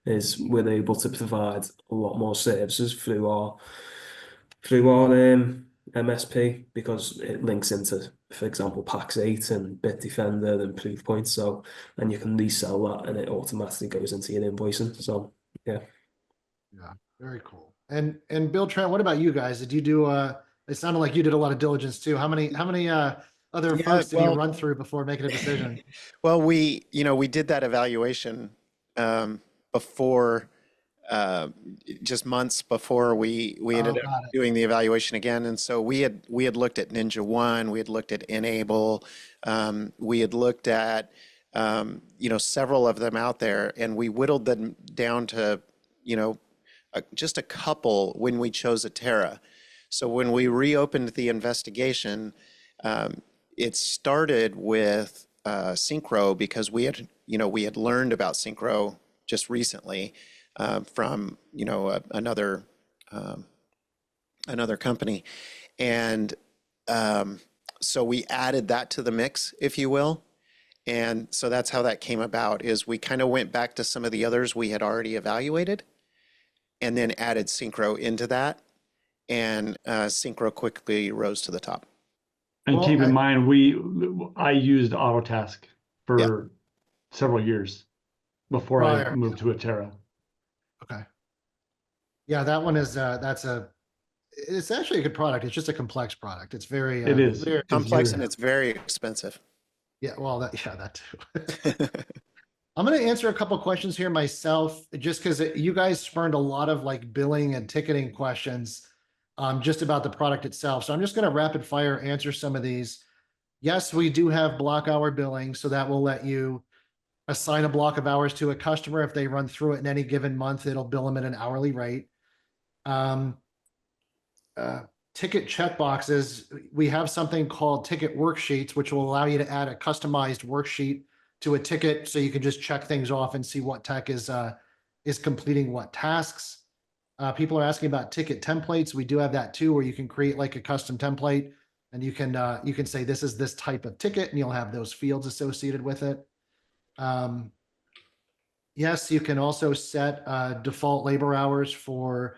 is we're able to provide a lot more services through our MSP, because it links into, for example, Pax8 and Bitdefender and Proofpoint. So, and you can resell that, and it automatically goes into your invoicing. So yeah. Yeah, very cool. And Bill, Trent, what about you guys? Did you do it sounded like you did a lot of diligence too. How many other folks did you run through before making a decision? Well, we did that evaluation before, just months before we ended up doing the evaluation again. And so we had looked at Ninja One, we had looked at Enable, we had looked at several of them out there, and we whittled them down to just a couple when we chose Atera. So when we reopened the investigation, it started with Syncro, because we had learned about Syncro just recently from another company, and so we added that to the mix, if you will. And so that's how that came about, is we kind of went back to some of the others we had already evaluated, and then added Syncro into that, and Syncro quickly rose to the top. And Well, keep in mind, I used Autotask Yeah. for several years before I Prior, moved to Atera. okay. Yeah, that one is it's actually a good product. It's just a complex product. It's very It is. very, It's Complex very- and it's very expensive. yeah, well, that too. I'm going to answer a couple questions here myself, just because you guys spurned a lot of like billing and ticketing questions, just about the product itself. So I'm just going to rapid fire answer some of these. Yes, we do have block hour billing, so that will let you assign a block of hours to a customer. If they run through it in any given month, it'll bill them at an hourly rate. Um, Ticket checkboxes, we have something called ticket worksheets, which will allow you to add a customized worksheet to a ticket, so you can just check things off and see what tech is completing what tasks. People are asking about ticket templates. We do have that too, where you can create like a custom template, and you can say this is this type of ticket, and you'll have those fields associated with it. Yes, you can also set default labor hours for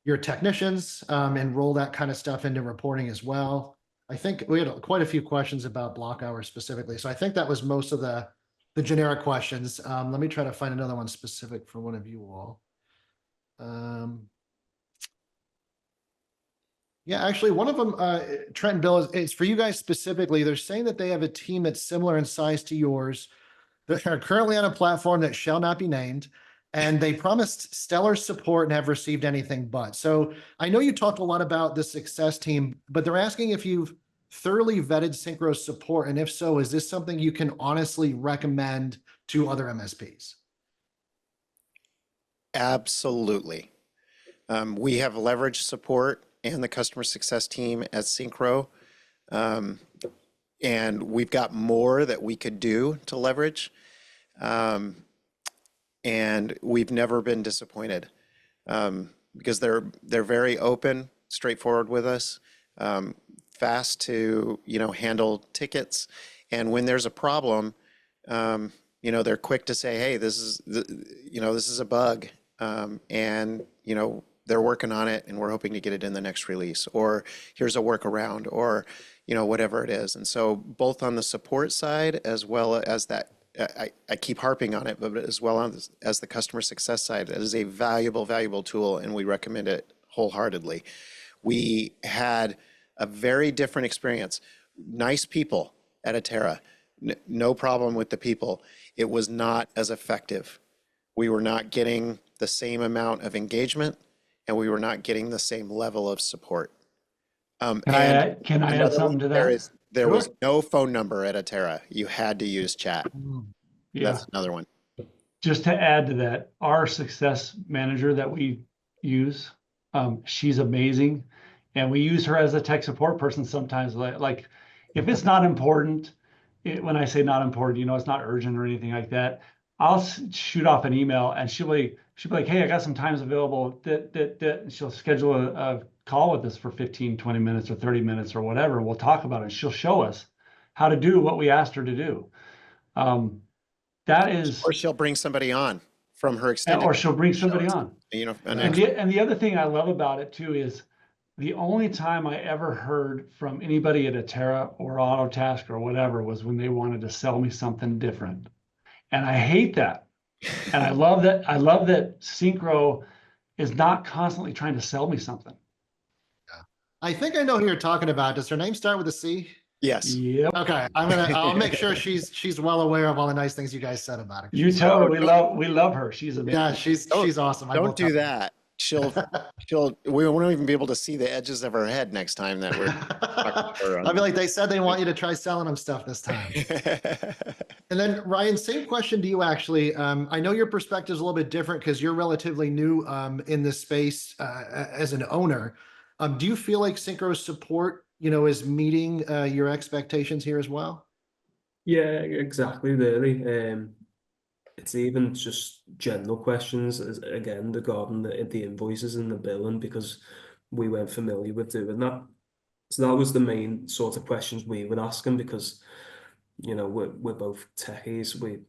your technicians, and roll that kind of stuff into reporting as well. I think we had quite a few questions about block hours specifically. So I think that was most of the generic questions. Let me try to find another one specific for one of you all. Yeah, actually, one of them, Trent and Bill, is for you guys specifically. They're saying that they have a team that's similar in size to yours. They're currently on a platform that shall not be named, and they promised stellar support and have received anything but. So I know you talked a lot about the success team, but they're asking if you've thoroughly vetted Syncro's support, and if so, is this something you can honestly recommend to other MSPs? Absolutely. We have leveraged support and the customer success team at Syncro. And we've got more that we could do to leverage. And we've never been disappointed, because they're very open, straightforward with us, fast to, handle tickets. And when there's a problem, they're quick to say, hey, this is a bug. And, they're working on it and we're hoping to get it in the next release, or here's a workaround, or, whatever it is. And so both on the support side, as well as that, I keep harping on it, but as well as the customer success side, it is a valuable tool, and we recommend it wholeheartedly. We had a very different experience. Nice people at Atera, no problem with the people. It was not as effective. We were not getting the same amount of engagement, and we were not getting the same level of support. Can I add something to that? There was no phone number at Atera. You had to use chat. Yeah. That's another one. Just to add to that, our success manager that we use, she's amazing. And we use her as a tech support person sometimes. Like if it's not important, when I say not important, it's not urgent or anything like that, I'll shoot off an email, and she'll be like, hey, I got some times available. And she'll schedule a call with us for 15, 20 minutes or 30 minutes or whatever. We'll talk about it. She'll show us how to do what we asked her to do. That is, or she'll bring somebody on from her extended, or she'll bring somebody on. And the other thing I love about it too is the only time I ever heard from anybody at Atera or Autotask or whatever was when they wanted to sell me something different. And I hate that. And I love that. I love that Syncro is not constantly trying to sell me something. Yeah. I think I know who you're talking about. Does her name start with a C? yes. Yep. Okay, I'll make sure she's well aware of all the nice things you guys said about her. You tell her we love her. She's amazing. Yeah, she's awesome. Don't do that. We won't even be able to see the edges of her head next time that we're talking to her. I'll be like, they said they want you to try selling them stuff this time. And then Ryan, same question to you actually. I know your perspective is a little bit different because you're relatively new in this space as an owner. Do you feel like Syncro's support, is meeting your expectations here as well? Yeah, exactly, really. It's even just general questions, as again, regarding the invoices and the billing, because we weren't familiar with doing that. So that was the main sort of questions we were asking, because, we're both techies. We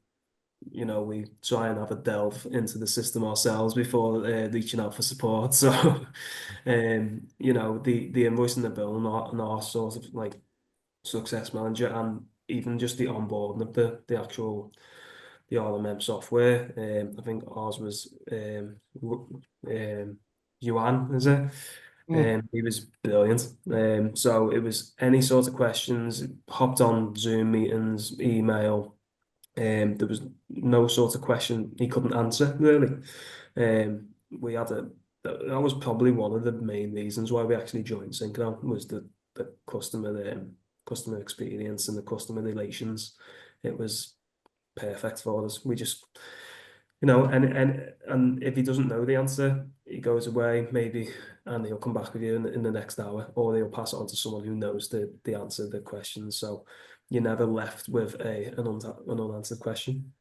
try and have a delve into the system ourselves before reaching out for support. So, the invoice and the billing are sort of like success manager and even just the onboarding of the actual the RMM software. I think ours was Yuan, is it? He was brilliant. So it was any sort of questions, hopped on Zoom meetings, email. There was no sort of question he couldn't answer, really. We had that was probably one of the main reasons why we actually joined Syncro, was the customer experience and the customer relations. It was perfect for us. We just, and if he doesn't know the answer, he goes away maybe, and he'll come back with you in the next hour, or he'll pass it on to someone who knows the answer to the question. So you're never left with an unanswered question.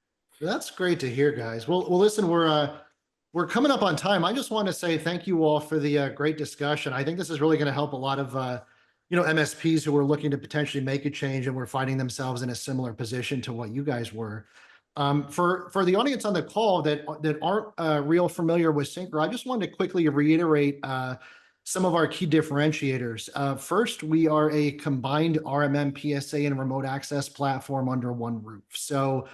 That's great to hear, guys. Well, listen, we're coming up on time. I just want to say thank you all for the great discussion. I think this is really going to help a lot of MSPs who are looking to potentially make a change and were finding themselves in a similar position to what you guys were. For the audience on the call that aren't real familiar with Syncro, I just wanted to quickly reiterate some of our key differentiators. First, we are a combined RMM, PSA, and remote access platform under one roof. So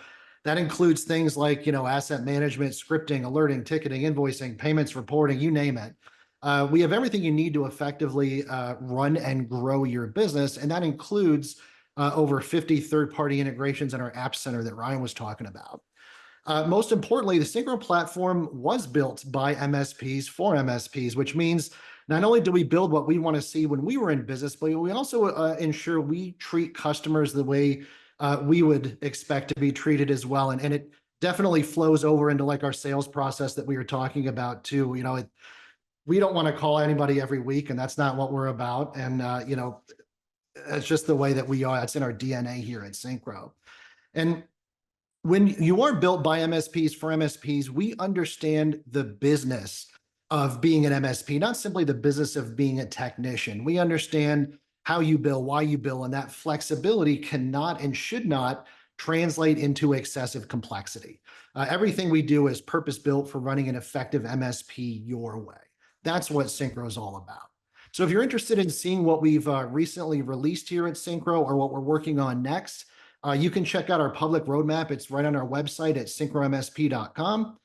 that includes things like, asset management, scripting, alerting, ticketing, invoicing, payments, reporting, you name it. We have everything you need to effectively run and grow your business, and that includes over 50 third-party integrations in our App Center that Ryan was talking about. Most importantly, the Syncro platform was built by MSPs for MSPs, which means not only do we build what we want to see when we were in business, but we also ensure we treat customers the way we would expect to be treated as well. And it definitely flows over into like our sales process that we were talking about too. We don't want to call anybody every week, and that's not what we're about. And, it's just the way that we are. It's in our DNA here at Syncro. And when you are built by MSPs for MSPs, we understand the business of being an MSP, not simply the business of being a technician. We understand how you bill, why you bill, and that flexibility cannot and should not translate into excessive complexity. Everything we do is purpose-built for running an effective MSP your way. That's what Syncro is all about. So if you're interested in seeing what we've recently released here at Syncro or what we're working on next, you can check out our public roadmap. It's right on our website at syncromsp.com.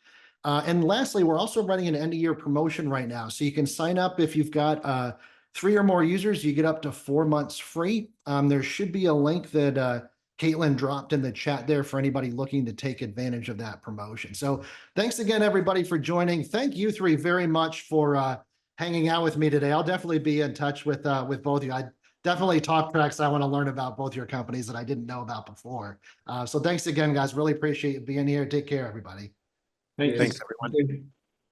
And lastly, we're also running an end-of-year promotion right now. So you can sign up if you've got 3 or more users. You get up to 4 months free. There should be a link that Caitlin dropped in the chat there for anybody looking to take advantage of that promotion. So thanks again, everybody, for joining. Thank you 3 very much for hanging out with me today. I'll definitely be in touch with both of you. I definitely talk tracks. I want to learn about both your companies that I didn't know about before. So thanks again, guys. Really appreciate you being here. Take care, everybody. Thanks, Thanks, everyone.